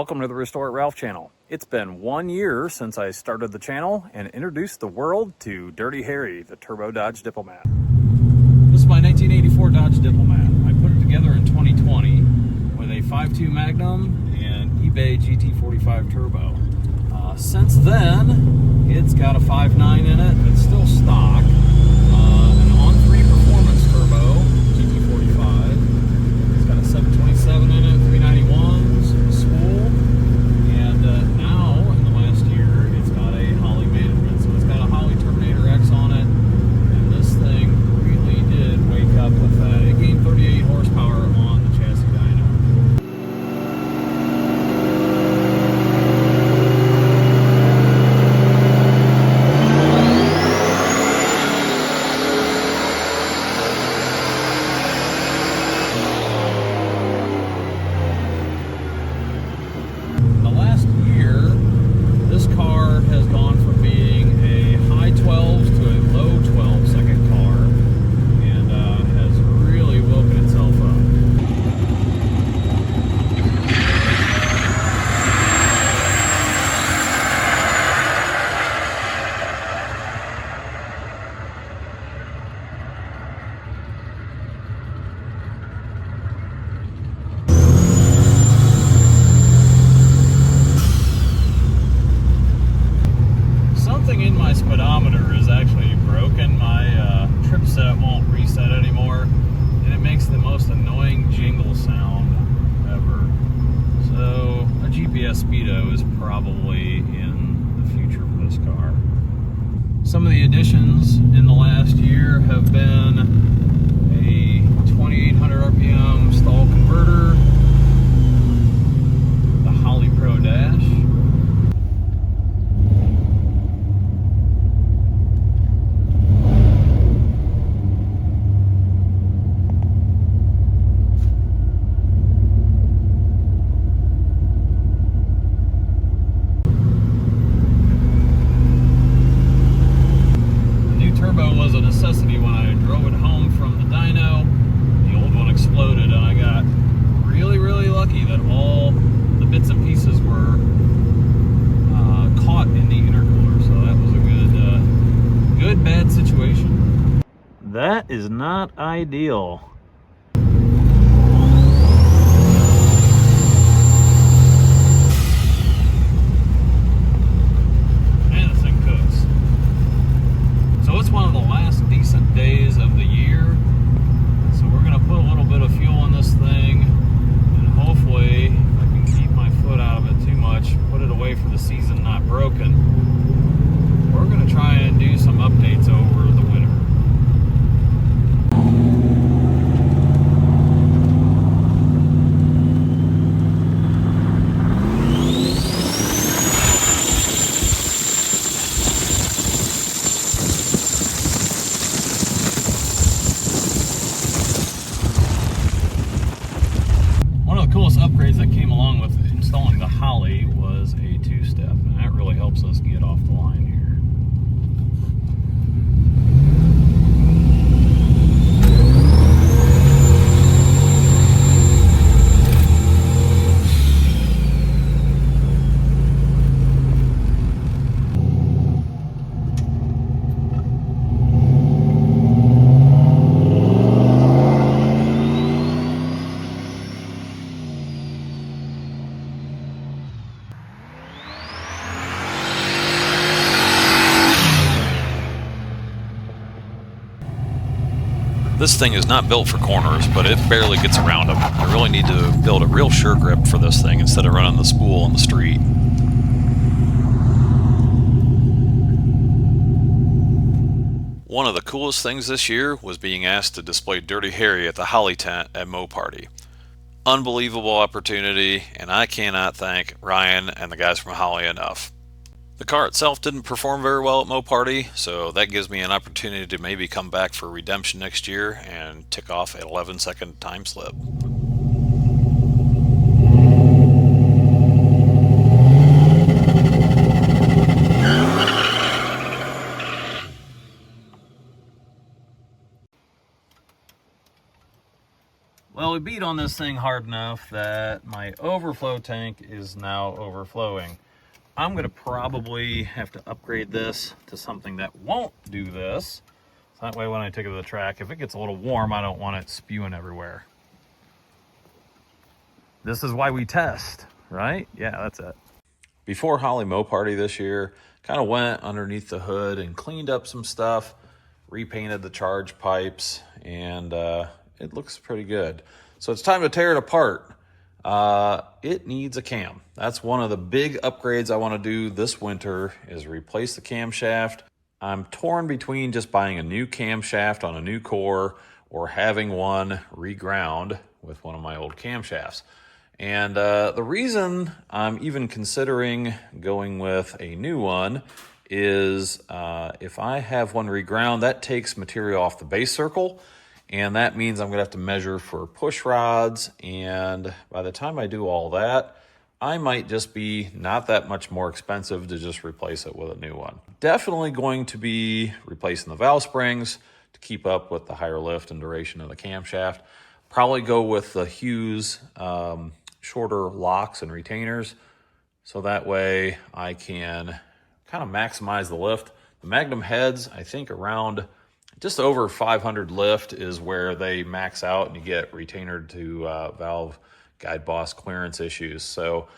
Welcome to the Restore It Ralph channel. It's been 1 year since I started the channel and introduced the world to Dirty Harry, the turbo Dodge Diplomat. This is my 1984 Dodge Diplomat. I put it together in 2020 with a 5.2 Magnum and eBay GT45 turbo. Since then, it's got a 5.9 in it. It's still stock. An on-3 performance turbo GT45. It's got a 727 in it, 391s, spooled, and now in the last year it's got a Holley management. So it's got a Holley Terminator X on it, and this thing really did wake up with that. It gained 38 horsepower on the chassis dyno. In my speedometer is actually broken. My trip set won't reset anymore, and it makes the most annoying jingle sound ever. So a GPS speedo is probably in the future for this car. Some of the additions in the last year have been a 2800 RPM stall converter, the Holley Pro dash, was a necessity when I drove it home from the dyno. The old one exploded, and I got really lucky that all the bits and pieces were caught in the intercooler, so that was a good bad situation. That is not ideal. It's one of the last decent days of the year, so we're going to put a little bit of fuel in this thing, and hopefully I can keep my foot out of it too much, put it away for the season not broken. We're going to try and do some updates over the winter. Coolest upgrades that came along with installing the Holley was a two-step, and that really helps us get off the line here. This thing is not built for corners, but it barely gets around them. I really need to build a real sure grip for this thing instead of running the spool on the street. One of the coolest things this year was being asked to display Dirty Harry at the Holley tent at Mo Party. Unbelievable opportunity, and I cannot thank Ryan and the guys from Holley enough. The car itself didn't perform very well at Mo Party, so that gives me an opportunity to maybe come back for redemption next year and tick off an 11-second time slip. Well, we beat on this thing hard enough that my overflow tank is now overflowing. I'm gonna probably have to upgrade this to something that won't do this. So that way when I take it to the track, if it gets a little warm, I don't want it spewing everywhere. This is why we test, right? Yeah, that's it. Before Holley Mo Party this year, kind of went underneath the hood and cleaned up some stuff, repainted the charge pipes, and it looks pretty good. So it's time to tear it apart. It needs a cam. That's one of the big upgrades I want to do this winter, is replace the camshaft. I'm torn between just buying a new camshaft on a new core or having one reground with one of my old camshafts. And the reason I'm even considering going with a new one is if I have one reground, that takes material off the base circle, and that means I'm gonna have to measure for push rods, and by the time I do all that, I might just be not that much more expensive to just replace it with a new one. Definitely going to be replacing the valve springs to keep up with the higher lift and duration of the camshaft. Probably go with the Hughes shorter locks and retainers, so that way I can kind of maximize the lift. The Magnum heads, I think around just over 500 lift is where they max out and you get retainer to valve guide boss clearance issues. So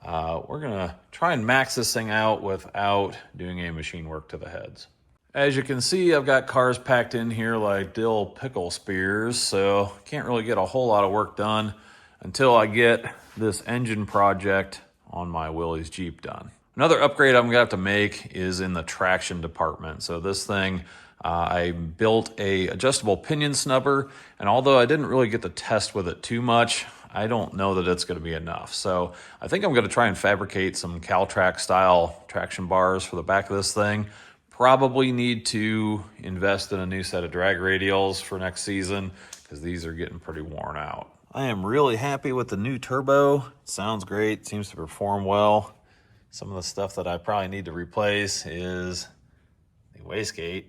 we're gonna try and max this thing out without doing any machine work to the heads. As you can see, I've got cars packed in here like dill pickle spears, so can't really get a whole lot of work done until I get this engine project on my Willys Jeep done. Another upgrade I'm gonna have to make is in the traction department. So this thing, I built a adjustable pinion snubber, and although I didn't really get to test with it too much, I don't know that it's gonna be enough. So I think I'm gonna try and fabricate some Caltrac style traction bars for the back of this thing. Probably need to invest in a new set of drag radials for next season because these are getting pretty worn out. I am really happy with the new turbo. It sounds great, seems to perform well. Some of the stuff that I probably need to replace is the wastegate.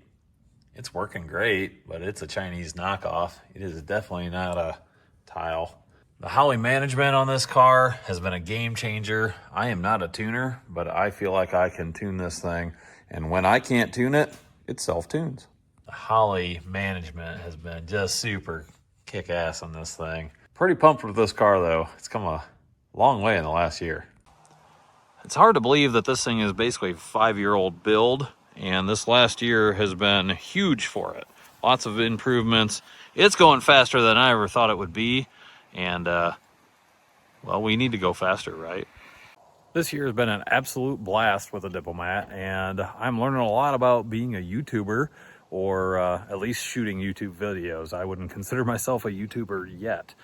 It's working great, but it's a Chinese knockoff. It is definitely not a tile. The Holley management on this car has been a game changer. I am not a tuner, but I feel like I can tune this thing. And when I can't tune it, it self-tunes. The Holley management has been just super kick-ass on this thing. Pretty pumped with this car though. It's come a long way in the last year. It's hard to believe that this thing is basically a 5-year-old build, and this last year has been huge for it. Lots of improvements. It's going faster than I ever thought it would be, and well, we need to go faster, right? This year has been an absolute blast with the Diplomat, and I'm learning a lot about being a YouTuber, or at least shooting YouTube videos. I wouldn't consider myself a YouTuber yet,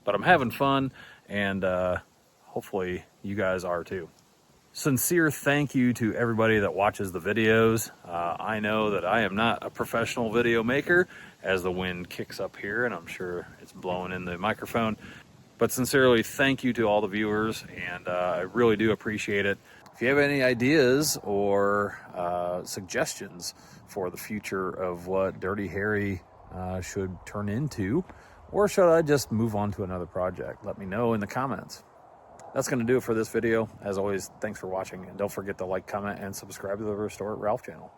but I'm having fun, and hopefully you guys are too. Sincere thank you to everybody that watches the videos. I know that I am not a professional video maker, as the wind kicks up here and I'm sure it's blowing in the microphone. But sincerely, thank you to all the viewers, and I really do appreciate it. If you have any ideas or suggestions for the future of what Dirty Harry should turn into, or should I just move on to another project, let me know in the comments. That's going to do it for this video. As always, thanks for watching, and don't forget to like, comment, and subscribe to the Restore It Ralph channel.